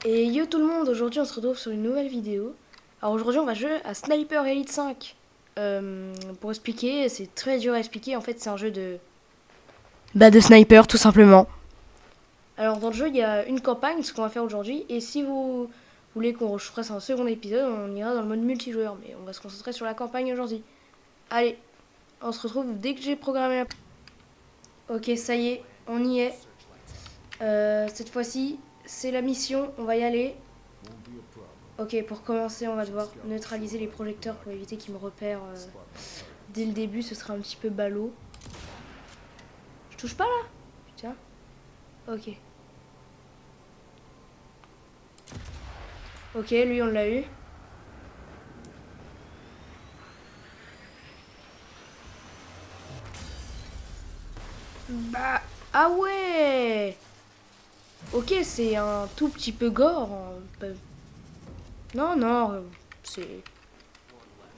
Et yo tout le monde, aujourd'hui on se retrouve sur une nouvelle vidéo. Alors aujourd'hui on va jouer à Sniper Elite 5. Pour expliquer, c'est très dur à expliquer, en fait c'est un jeu de... de sniper tout simplement. Alors dans le jeu il y a une campagne, ce qu'on va faire aujourd'hui, et si vous voulez qu'on fasse un second épisode, on ira dans le mode multijoueur, mais on va se concentrer sur la campagne aujourd'hui. Allez, on se retrouve dès que j'ai programmé la... Ok, ça y est, on y est. Cette fois-ci, c'est la mission, on va y aller. Ok, pour commencer, on va devoir neutraliser les projecteurs pour éviter qu'ils me repèrent dès le début, ce sera un petit peu ballot. Je touche pas là? Putain. Ok. Ok, lui on l'a eu. Bah. Ah ouais. Ok, c'est un tout petit peu gore. Non, non, c'est...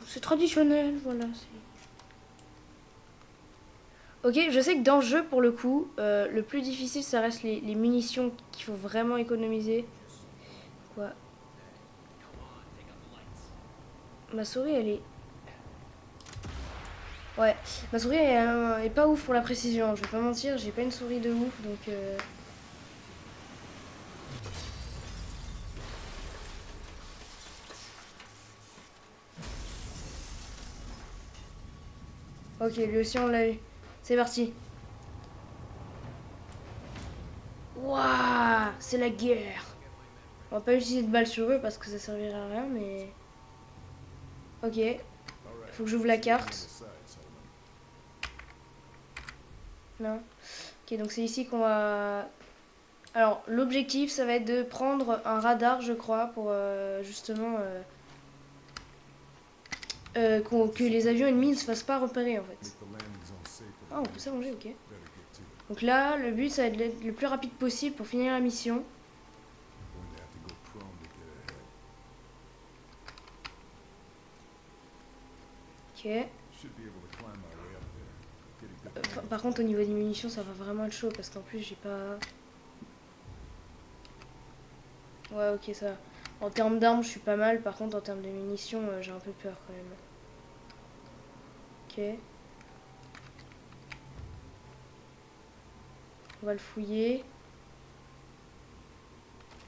C'est traditionnel, voilà. Ok, je sais que dans le jeu, pour le coup, le plus difficile, ça reste les munitions qu'il faut vraiment économiser. Quoi? Ma souris, elle est... Ouais, ma souris est pas ouf pour la précision, je vais pas mentir, j'ai pas une souris de ouf, donc... Ok, lui aussi on l'a eu. C'est parti. Waouh, c'est la guerre. On va pas utiliser de balles sur eux parce que ça servirait à rien, mais... Ok, faut que j'ouvre la carte. Non. Ok, donc c'est ici qu'on va... Alors, l'objectif, ça va être de prendre un radar, je crois, pour justement... que les avions ennemis ne se fassent pas repérer, en fait. Ah, on peut s'allonger, ok. Donc là, le but, ça va être d'être le plus rapide possible pour finir la mission. Ok. Par contre, au niveau des munitions, ça va vraiment être chaud parce qu'en plus, j'ai pas... Ouais, ok, ça. En termes d'armes, je suis pas mal. Par contre, en termes de munitions, j'ai un peu peur quand même. Ok. On va le fouiller.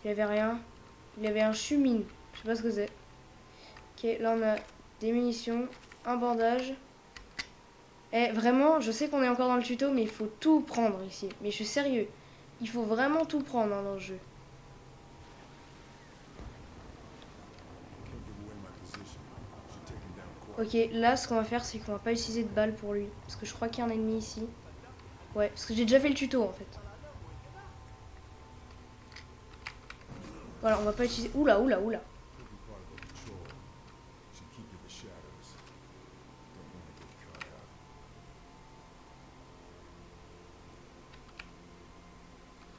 Il y avait rien. Il y avait un chumine. Je sais pas ce que c'est. Ok, là on a des munitions, un bandage. Eh, vraiment, je sais qu'on est encore dans le tuto, mais il faut tout prendre ici. Mais je suis sérieux. Il faut vraiment tout prendre hein, dans le jeu. Ok, là, ce qu'on va faire, c'est qu'on va pas utiliser de balles pour lui. Parce que je crois qu'il y a un ennemi ici. Ouais, parce que j'ai déjà fait le tuto, en fait. Voilà, on va pas utiliser... Oula, oula, oula.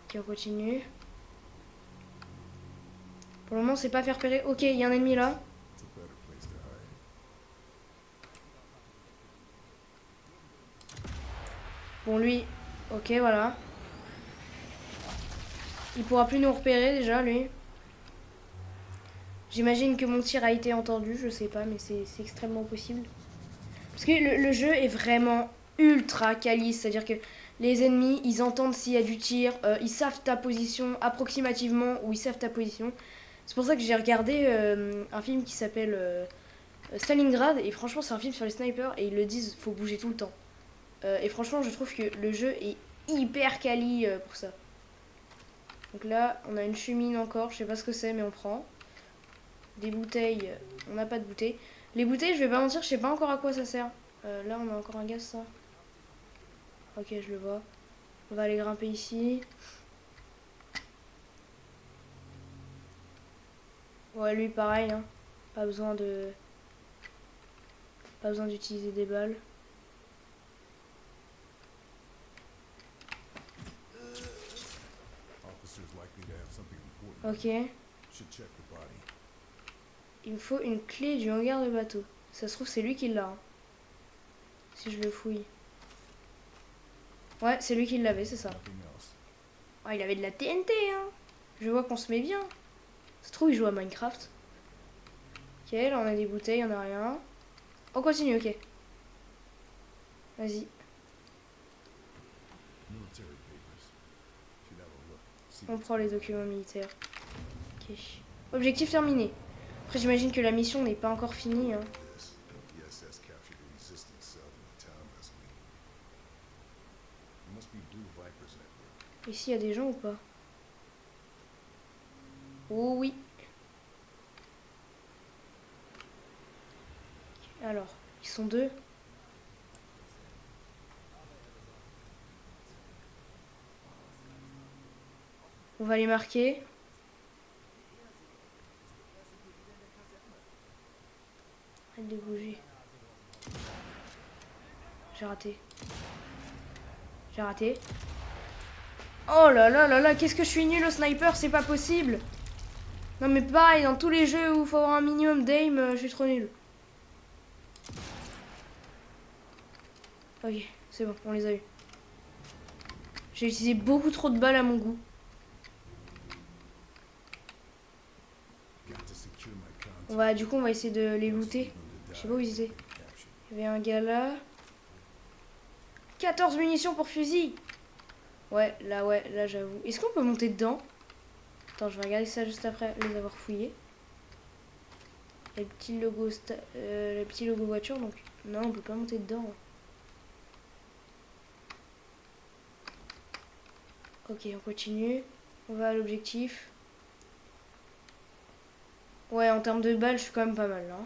Ok, on continue. Pour le moment, c'est pas faire repérer. Ok, il y a un ennemi là. Bon, lui... Ok, voilà. Il pourra plus nous repérer, déjà, lui. J'imagine que mon tir a été entendu, je sais pas, mais c'est extrêmement possible. Parce que le jeu est vraiment ultra quali, c'est-à-dire que les ennemis, ils entendent s'il y a du tir, ils savent ta position approximativement, ou ils savent ta position. C'est pour ça que j'ai regardé un film qui s'appelle Stalingrad, et franchement c'est un film sur les snipers, et ils le disent, faut bouger tout le temps. Et franchement je trouve que le jeu est hyper quali pour ça. Donc là, on a une chumine encore, je sais pas ce que c'est, mais on prend. Des bouteilles, on n'a pas de bouteilles. Les bouteilles, je vais pas mentir, je sais pas encore à quoi ça sert. Là, on a encore un gaz, ça. Ok, je le vois. On va aller grimper ici. Ouais, lui, pareil, hein. Pas besoin de... Pas besoin d'utiliser des balles. Ok. Il me faut une clé du hangar de bateau. Ça se trouve, c'est lui qui l'a. Hein. Si je le fouille. Ouais, c'est lui qui l'avait, c'est ça. Ah, il avait de la TNT, hein. Je vois qu'on se met bien. C'est trop, il joue à Minecraft. Ok, là on a des bouteilles, on a rien. On continue, ok. Vas-y. On prend les documents militaires. Ok. Objectif terminé. Après, j'imagine que la mission n'est pas encore finie. Hein. Ici, il y a des gens ou pas? Oh oui. Alors, ils sont deux. On va les marquer. Arrête de bouger. J'ai raté. J'ai raté. Oh là là là là, qu'est-ce que je suis nul au sniper, c'est pas possible. Non mais pareil, dans tous les jeux où il faut avoir un minimum d'aim, je suis trop nul. Ok, c'est bon, on les a eu. J'ai utilisé beaucoup trop de balles à mon goût. Du coup, on va essayer de les looter. Je sais pas où ils étaient. Il y avait un gars là. 14 munitions pour fusil. Ouais, là j'avoue. Est-ce qu'on peut monter dedans? Attends, je vais regarder ça juste après les avoir fouillés. Le petit logo voiture, donc non, on peut pas monter dedans. Ok, on continue. On va à l'objectif. Ouais, en termes de balles, je suis quand même pas mal là.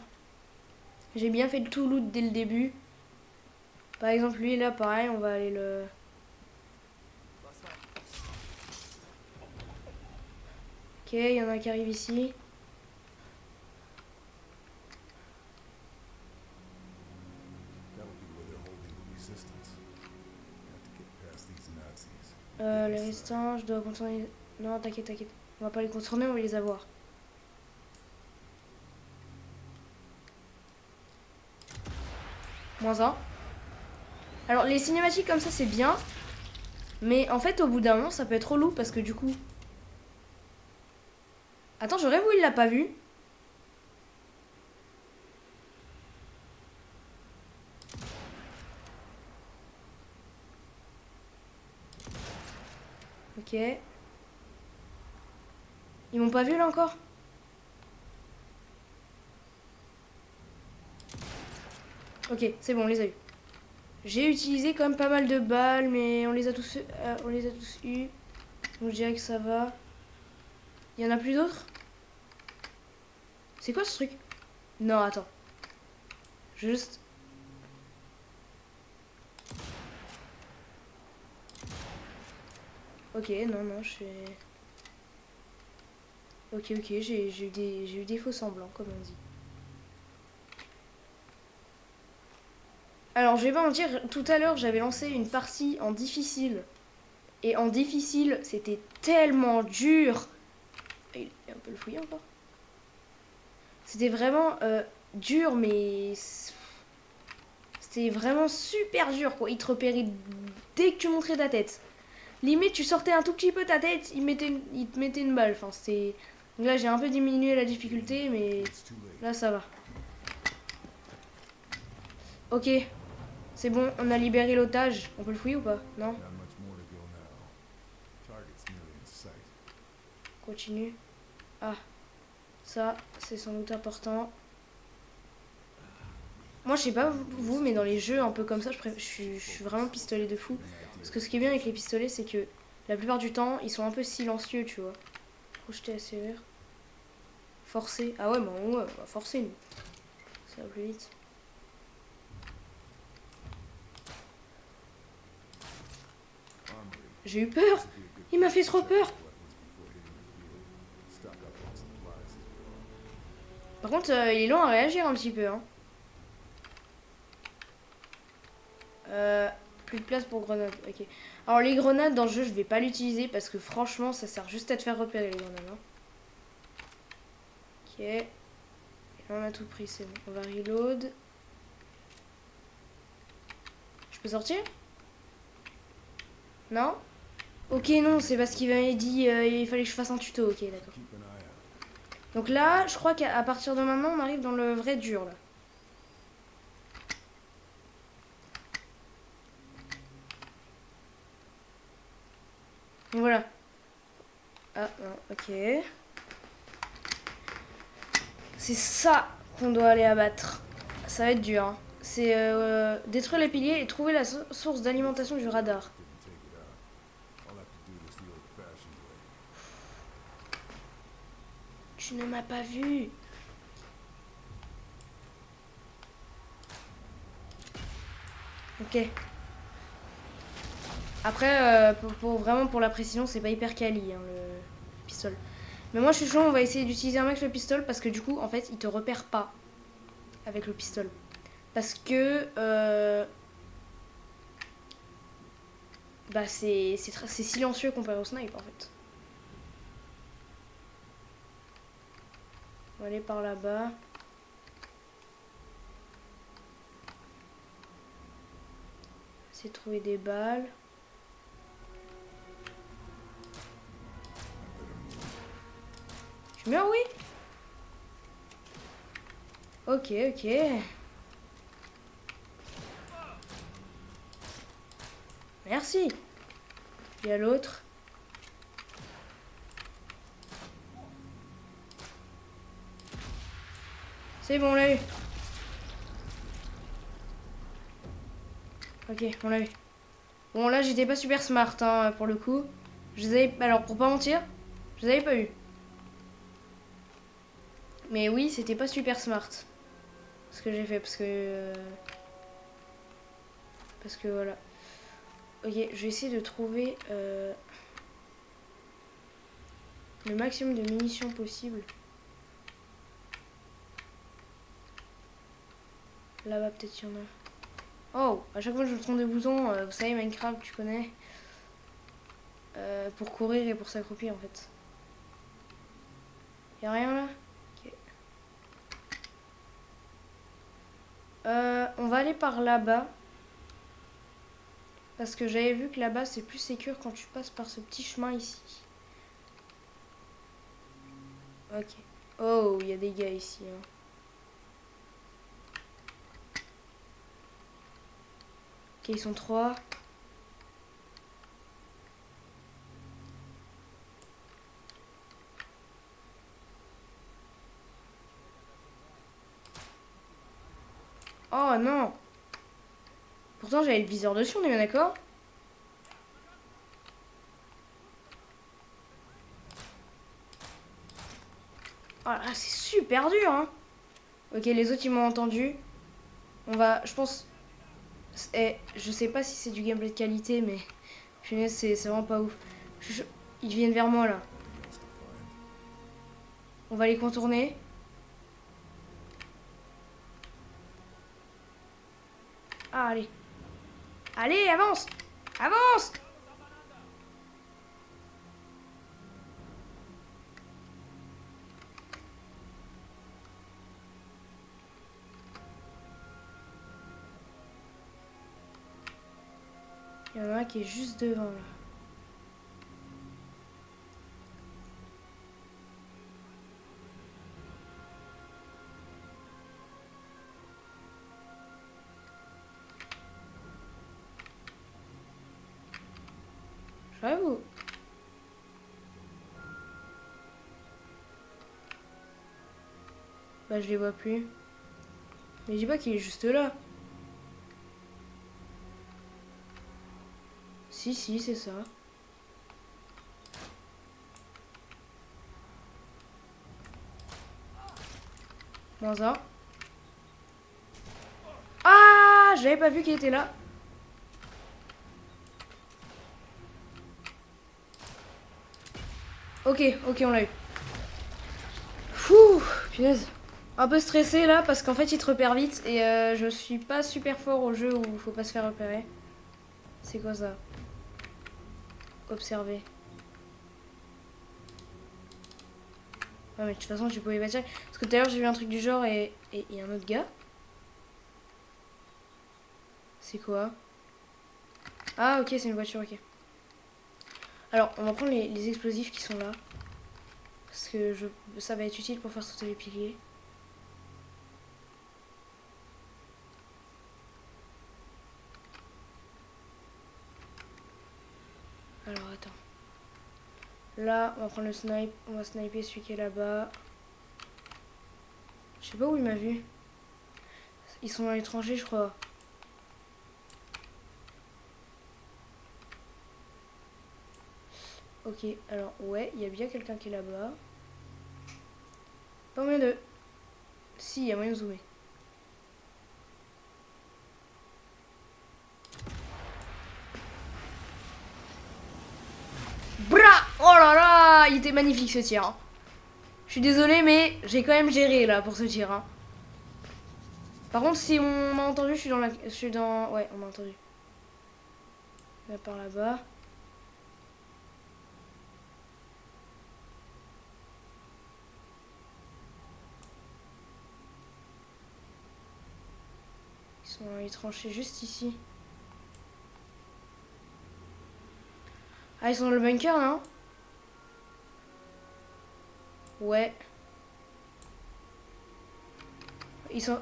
J'ai bien fait le tout loot dès le début. Par exemple, lui là, pareil, on va aller le... Ok, il y en a un qui arrive ici. Les restants, je dois contourner... Non, t'inquiète, t'inquiète. On va pas les contourner, on va les avoir. -1. Alors, les cinématiques comme ça, c'est bien. Mais en fait, au bout d'un moment, ça peut être relou parce que du coup... Attends, je rêve où il l'a pas vu. Ok. Ils m'ont pas vu là encore? Ok, c'est bon, on les a eu. J'ai utilisé quand même pas mal de balles, mais on les a tous eu. Donc je dirais que ça va. Il y en a plus d'autres? C'est quoi ce truc? Non, attends. Juste... Ok, non, je suis... Ok, j'ai eu des faux semblants, comme on dit. Alors, je vais pas mentir, tout à l'heure, j'avais lancé une partie en difficile. Et en difficile, c'était tellement dur. Et on peut le fouiller encore? C'était vraiment dur, mais... C'était vraiment super dur, quoi. Il te repérait dès que tu montrais ta tête. Limite, tu sortais un tout petit peu ta tête, il te mettait une balle. Enfin, c'était... Donc là, j'ai un peu diminué la difficulté, mais là, ça va. Ok, c'est bon, on a libéré l'otage. On peut le fouiller ou pas? Non? Continue. Ah, ça, c'est sans doute important. Moi, je sais pas vous, mais dans les jeux un peu comme ça, je suis vraiment pistolet de fou. Parce que ce qui est bien avec les pistolets, c'est que la plupart du temps, ils sont un peu silencieux, tu vois. Projeter ACR. Forcer. Ah ouais, mais ouais, on va forcer, nous. Ça va plus vite. J'ai eu peur. Il m'a fait trop peur. Par contre, il est long à réagir un petit peu. Hein. Plus de place pour grenades. Ok. Alors les grenades dans le jeu, je vais pas l'utiliser parce que franchement, ça sert juste à te faire repérer les grenades. Hein. Ok. Et là, on a tout pris, c'est bon. On va reload. Je peux sortir? Non? Ok, non, c'est parce qu'il m'avait dit il fallait que je fasse un tuto. Ok, d'accord. Donc là, je crois qu'à partir de maintenant, on arrive dans le vrai dur, là. Donc voilà. Ah, non, ok. C'est ça qu'on doit aller abattre. Ça va être dur, hein. C'est détruire les piliers et trouver la source d'alimentation du radar. Tu ne m'as pas vu. Ok. Après, vraiment pour la précision, c'est pas hyper quali, hein, le pistolet. Mais moi, je suis chaud, on va essayer d'utiliser un max le pistolet parce que du coup, en fait, il te repère pas avec le pistolet. Parce que bah, c'est silencieux comparé au snipe, en fait. On va aller par là-bas. Essayer de trouver des balles. Tu meurs, oui? Ok, ok. Merci. Il y a l'autre. C'est bon, on l'a eu. Ok, on l'a eu. Bon, là, j'étais pas super smart, hein, pour le coup. Je les avais... Alors, pour pas mentir, je les avais pas eu. Mais oui, c'était pas super smart. Ce que j'ai fait, parce que voilà. Ok, je vais essayer de trouver le maximum de munitions possible. Là-bas, peut-être il y en a. Oh, à chaque fois que je tourne des boutons, vous savez, Minecraft, tu connais. Pour courir et pour s'accroupir, en fait. Y'a rien là? Ok. On va aller par là-bas. Parce que j'avais vu que là-bas, c'est plus sécure quand tu passes par ce petit chemin ici. Ok. Oh, il y a des gars ici, hein. Ok, ils sont 3. Oh non! Pourtant, j'avais le viseur dessus, on est bien d'accord? Oh là, c'est super dur, hein! Ok, les autres, ils m'ont entendu. On va, je pense... je sais pas si c'est du gameplay de qualité, mais... Punaise, c'est vraiment pas ouf. Ils viennent vers moi, là. On va les contourner. Ah, allez. Allez, avance! Avance! Il y en a un qui est juste devant, là. J'avoue. Bah, je les vois plus. Mais je dis pas qu'il est juste là. Si, si, c'est ça. Moins un. Ah, j'avais pas vu qu'il était là. Ok, ok, on l'a eu. Fouh, punaise. Un peu stressé là parce qu'en fait il te repère vite et je suis pas super fort au jeu où faut pas se faire repérer. C'est quoi ça? Observer. Ouais, mais de toute façon tu pouvais pas tirer. Parce que tout à l'heure j'ai vu un truc du genre et y a un autre gars. C'est quoi? Ah ok, c'est une voiture, ok. Alors on va prendre les explosifs qui sont là. Parce que ça va être utile pour faire sauter les piliers. Alors attends. Là, on va prendre le snipe. On va sniper celui qui est là-bas. Je sais pas où il m'a vu. Ils sont à l'étranger, je crois. Ok, alors ouais, il y a bien quelqu'un qui est là-bas. Pas moyen de... Si, il y a moyen de zoomer. Bra! Oh là là! Il était magnifique ce tir. Hein. Je suis désolée, mais j'ai quand même géré là pour ce tir. Hein. Par contre, si on m'a entendu, je suis dans la... Je suis dans... Ouais, on m'a entendu. Là, par là-bas. Ils sont dans les tranchées juste ici. Ah, ils sont dans le bunker, non? Ouais. Ils sont...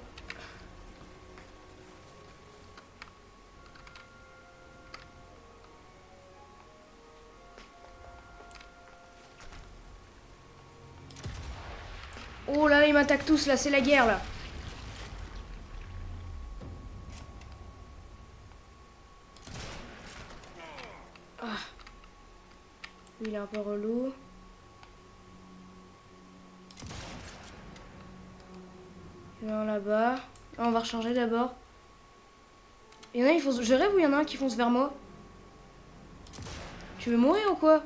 Oh là là, ils m'attaquent tous, là, c'est la guerre, là. Ah. Lui, il est un peu relou. Il y en a un là-bas. Ah, on va recharger d'abord. Il y en a, ils foncent... Je rêve ou il y en a un qui fonce vers moi? Tu veux mourir ou quoi?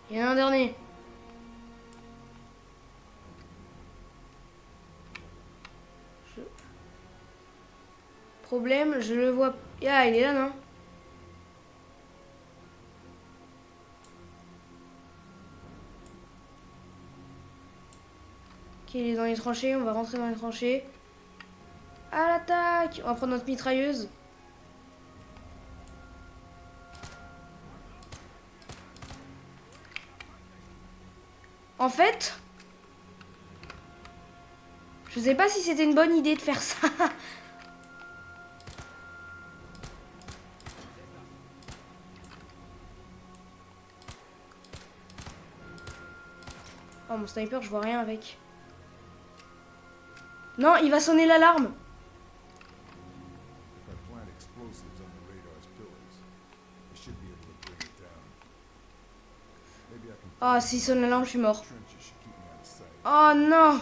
Il y en a un dernier. Problème, je le vois... Ah, il est là, non? Ok, il est dans les tranchées, on va rentrer dans les tranchées. À l'attaque! On va prendre notre mitrailleuse. En fait... Je sais pas si c'était une bonne idée de faire ça. Oh, mon sniper, je vois rien avec. Non, il va sonner l'alarme. Oh, s'il sonne l'alarme, je suis mort. Oh non!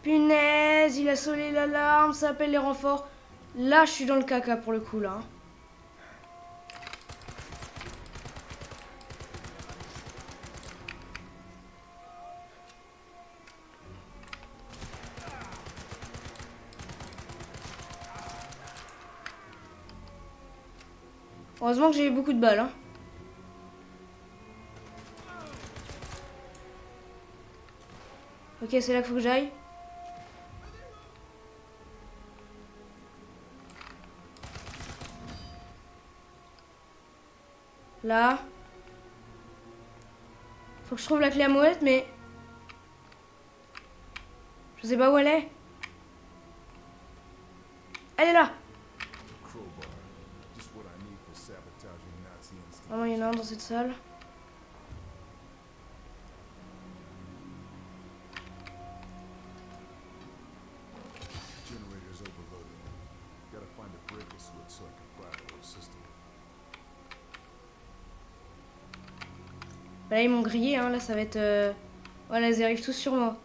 Punaise, il a sonné l'alarme, ça appelle les renforts. Là, je suis dans le caca pour le coup, là. Heureusement que j'ai eu beaucoup de balles. Hein. Ok, c'est là qu'il faut que j'aille. Là. Faut que je trouve la clé à molette, mais... Je sais pas où elle est. Elle est là. Oh non, il y en a un dans cette salle. Bah là, ils m'ont grillé, hein. Là, ça va être... Voilà, ils arrivent tous sur moi.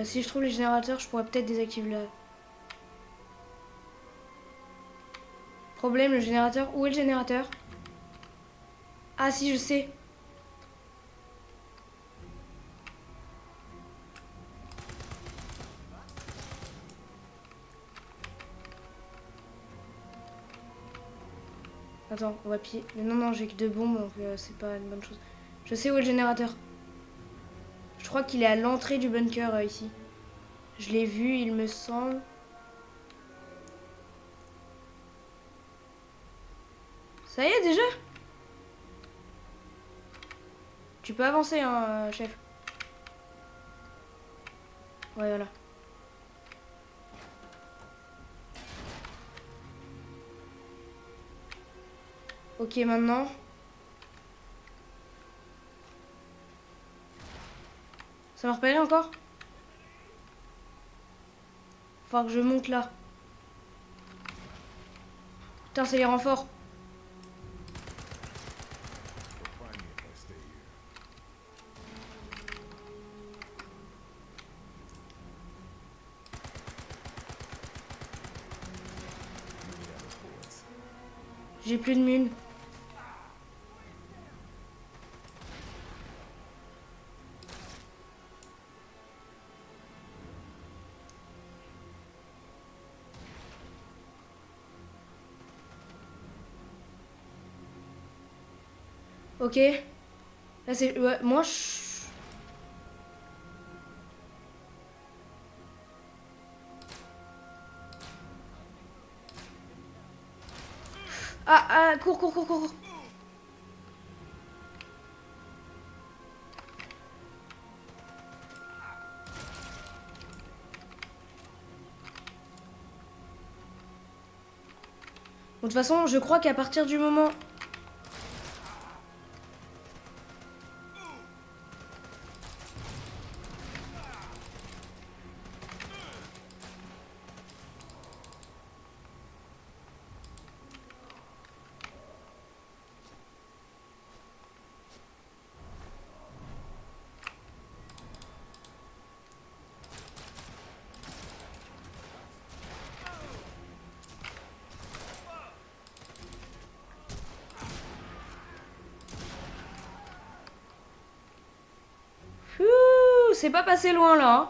Si je trouve les générateurs, je pourrais peut-être désactiver le... Problème, le générateur. Où est le générateur? Ah si, je sais. Attends, on va piller. Mais non, non, j'ai que 2 bombes, donc c'est pas une bonne chose. Je sais où est le générateur. Je crois qu'il est à l'entrée du bunker, ici. Je l'ai vu, il me semble. Ça y est déjà? Tu peux avancer, hein, chef. Ouais, voilà. Ok, maintenant. Ça m'a repéré encore? Faut que je monte là. Putain, c'est les renforts. J'ai plus de mine. Ok. Là, c'est... Ouais, moi, je... Ah, ah, cours, cours, cours, cours, cours. Bon, de toute façon, je crois qu'à partir du moment... Ouh, c'est pas passé loin, là. Hein.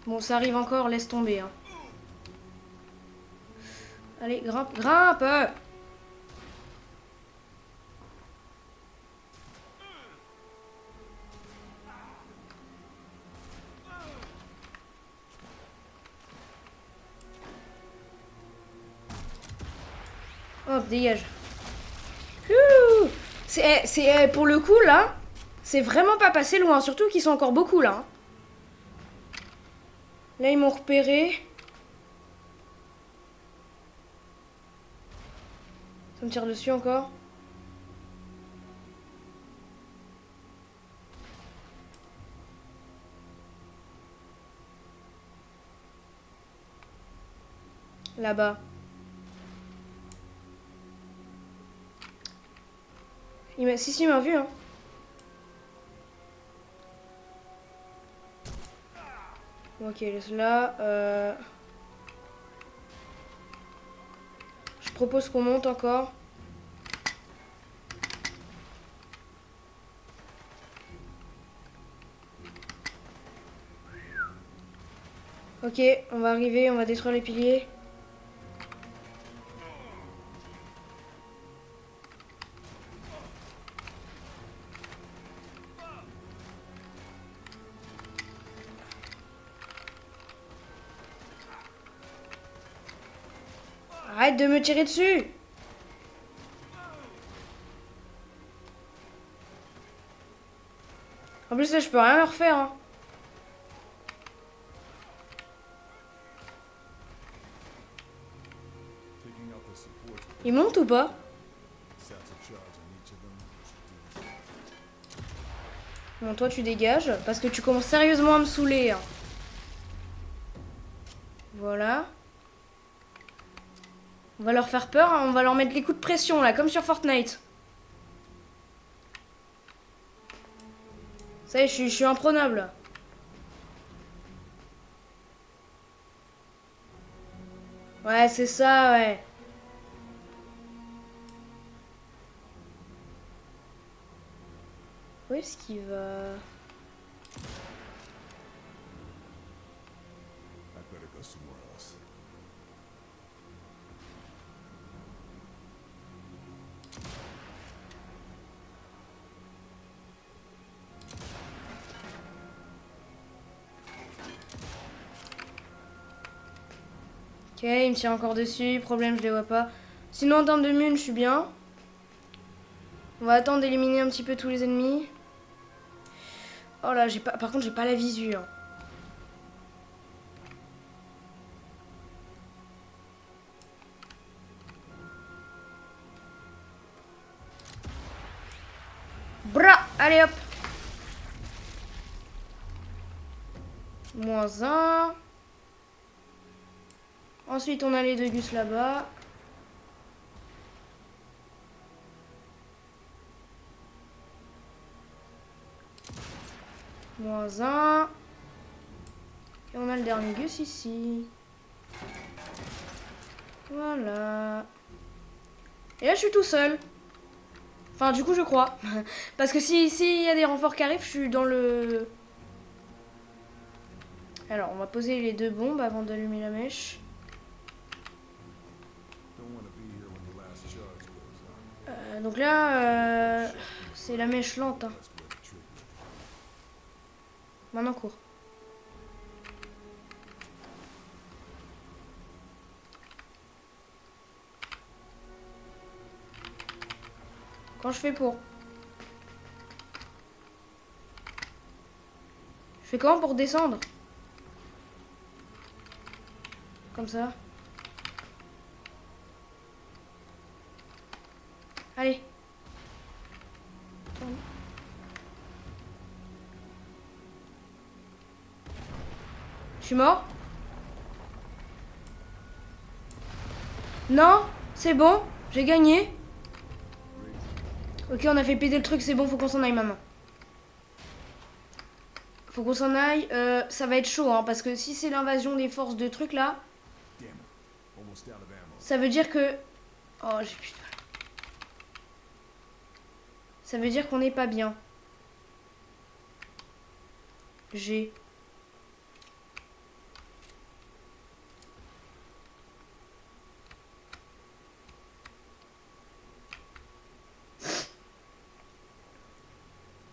Bon, ça arrive encore, laisse tomber. Hein. Allez, grimpe, grimpe. Hop, dégage. Ouh, c'est pour le coup, là, c'est vraiment pas passé loin. Surtout qu'ils sont encore beaucoup, là. Hein. Là, ils m'ont repéré. Ça me tire dessus encore. Là-bas. Si, il m'a vu, hein. Ok, laisse là. Je propose qu'on monte encore. Ok, on va arriver, on va détruire les piliers. Arrête de me tirer dessus! En plus, là, je peux rien leur faire. Hein. Ils montent ou pas? Bon, toi, tu dégages. Parce que tu commences sérieusement à me saouler. Hein. Voilà. On va leur faire peur. Hein. On va leur mettre les coups de pression, là, comme sur Fortnite. Ça y est, je suis imprenable. Ouais, c'est ça, ouais. Où est-ce qu'il va? Ok, il me tire encore dessus. Problème, je les vois pas. Sinon, en termes de mun, je suis bien. On va attendre d'éliminer un petit peu tous les ennemis. Oh là, j'ai pas. Par contre, j'ai pas la visu. Hein. Bra! Allez hop! -1. Ensuite, on a les deux gus là-bas. -1. Et on a le dernier gus ici. Voilà. Et là, je suis tout seul. Enfin, du coup, je crois. Parce que s'il y a des renforts qui arrivent, je suis dans le... Alors, on va poser les deux bombes avant d'allumer la mèche. Donc là, c'est la mèche lente. Hein. Maintenant, cours. Quand je fais pour... Je fais comment pour descendre? Comme ça. Allez. Je suis mort? Non, c'est bon, j'ai gagné. Ok, on a fait péter le truc, c'est bon, faut qu'on s'en aille maintenant. Faut qu'on s'en aille. Ça va être chaud, hein, parce que si c'est l'invasion des forces de trucs là, ça veut dire que... Oh, j'ai plus de balles. Ça veut dire qu'on n'est pas bien. J'ai...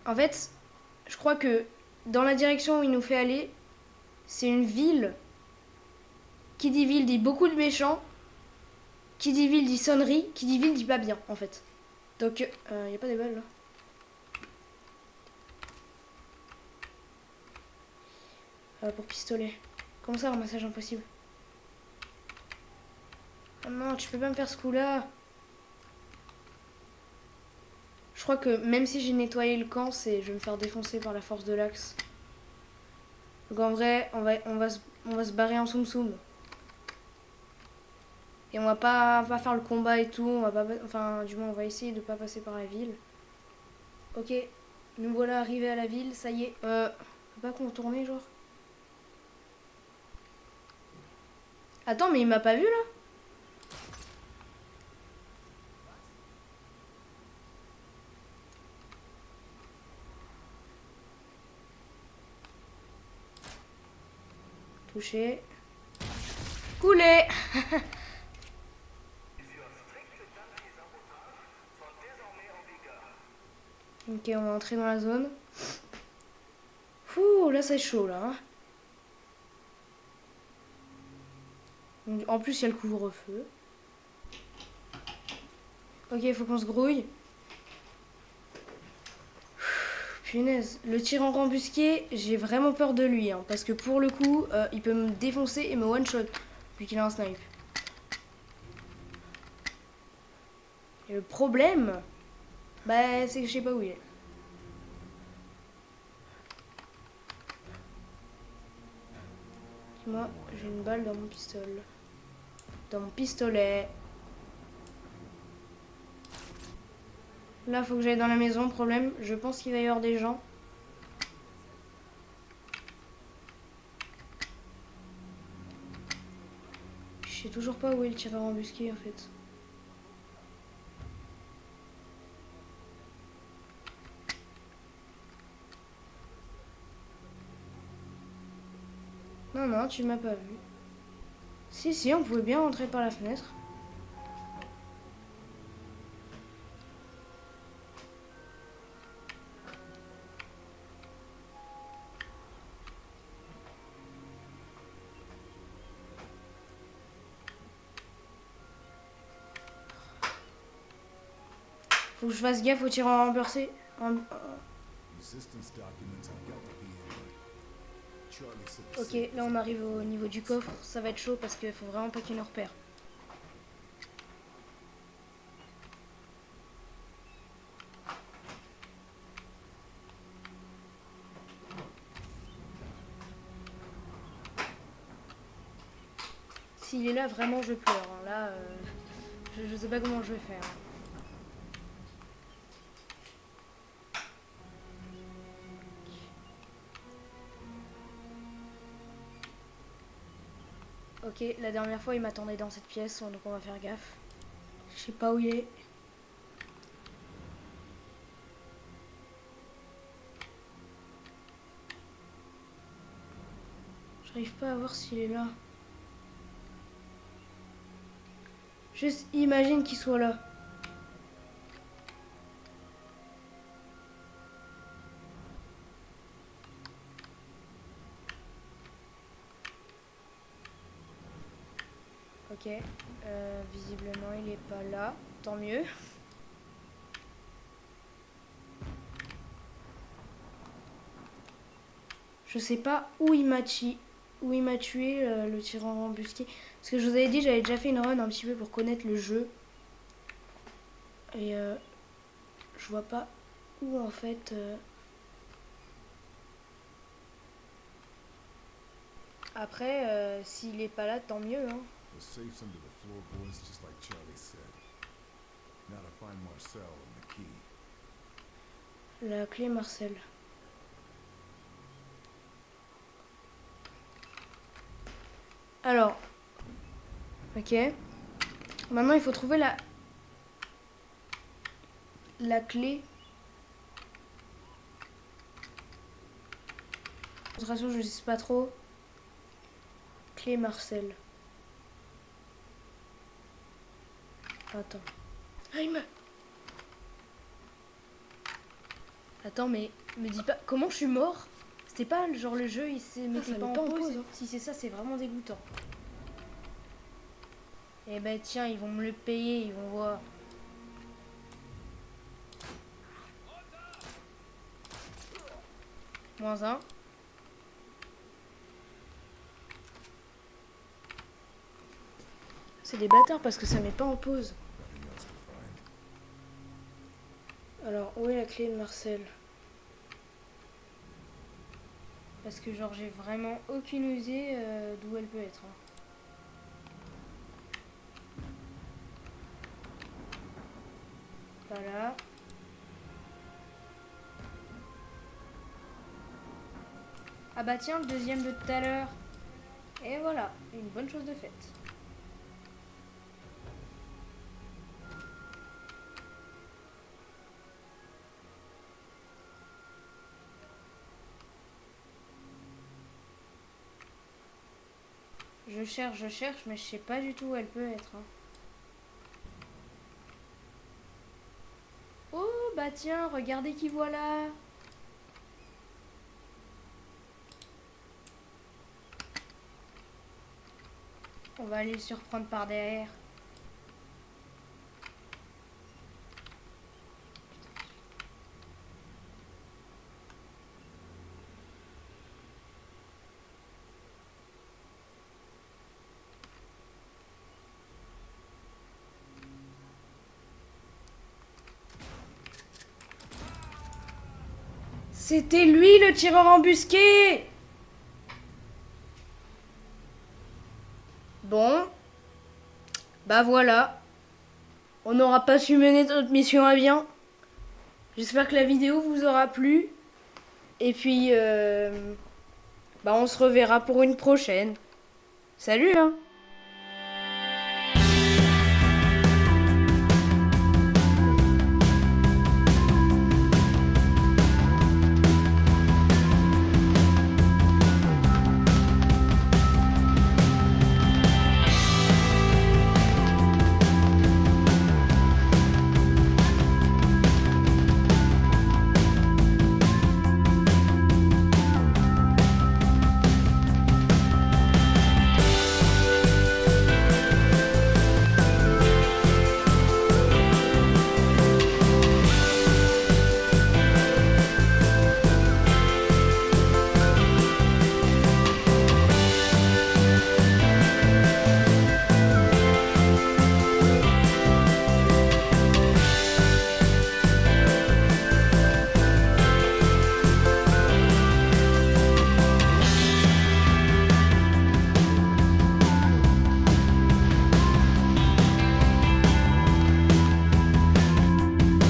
En fait, je crois que dans la direction où il nous fait aller, c'est une ville. Qui dit ville dit beaucoup de méchants. Qui dit ville dit sonnerie. Qui dit ville dit pas bien, en fait. Donc, y a pas des balles, là. Pour pistolet. Comment ça, ramassage impossible? Oh non, tu peux pas me faire ce coup-là. Je crois que même si j'ai nettoyé le camp, je vais me faire défoncer par la force de l'axe. Donc en vrai, on va se barrer en soum soum. Et on va pas faire le combat et tout. On va pas, enfin, du moins, on va essayer de pas passer par la ville. Ok, nous voilà arrivés à la ville, ça y est. On peut pas contourner, genre. Attends, mais il m'a pas vu là? Touché. Coulé. Ok, on va entrer dans la zone. Ouh, là c'est chaud là. Hein. Donc, en plus, il y a le couvre-feu. Ok, il faut qu'on se grouille. Punaise, le tyran rembusqué, j'ai vraiment peur de lui. Hein, parce que pour le coup, il peut me défoncer et me one-shot. Vu qu'il a un snipe. Et le problème, bah, c'est que je sais pas où il est. Moi, j'ai une balle dans mon pistolet. Dans mon pistolet. Là, faut que j'aille dans la maison. Problème, je pense qu'il va y avoir des gens. Je sais toujours pas où est le tireur embusqué en fait. Non, non, tu m'as pas vu. Si, si, on pouvait bien rentrer par la fenêtre. Faut que je fasse gaffe au tir en remboursé. Ok, là on arrive au niveau du coffre. Ça va être chaud parce qu'il faut vraiment pas qu'il nous repère. S'il est là, vraiment je pleure. Hein. Là, je sais pas comment je vais faire. Ok, la dernière fois il m'attendait dans cette pièce, donc on va faire gaffe. Je sais pas où il est. J'arrive pas à voir s'il est là. Juste imagine qu'il soit là. Ok, visiblement il est pas là, tant mieux. Je sais pas où il m'a tué, le tyran embusqué. Parce que je vous avais dit, j'avais déjà fait une run un petit peu pour connaître le jeu. Et je vois pas où en fait. Après, s'il est pas là, tant mieux. Hein. La clé Marcel. Alors, ok. Maintenant, il faut trouver la clé. Concentration, je sais pas trop. Clé Marcel. Attends. Ah, il me... Attends, mais me dis pas... Comment je suis mort? C'était pas genre le jeu, il se mettait pas en pause. Hein. Si c'est ça, c'est vraiment dégoûtant. Eh ben tiens, ils vont me le payer, ils vont voir. -1. C'est des bâtards parce que ça met pas en pause. Alors, où est la clé de Marcel? Parce que genre j'ai vraiment aucune idée d'où elle peut être. Hein. Pas là. Ah bah tiens, le deuxième de tout à l'heure. Et voilà, une bonne chose de faite. Je cherche, mais je sais pas du tout où elle peut être. Hein. Oh bah tiens, regardez qui voilà. On va aller le surprendre par derrière. C'était lui le tireur embusqué! Bon. Bah voilà. On n'aura pas su mener notre mission à bien. J'espère que la vidéo vous aura plu. Et puis, bah on se reverra pour une prochaine. Salut hein!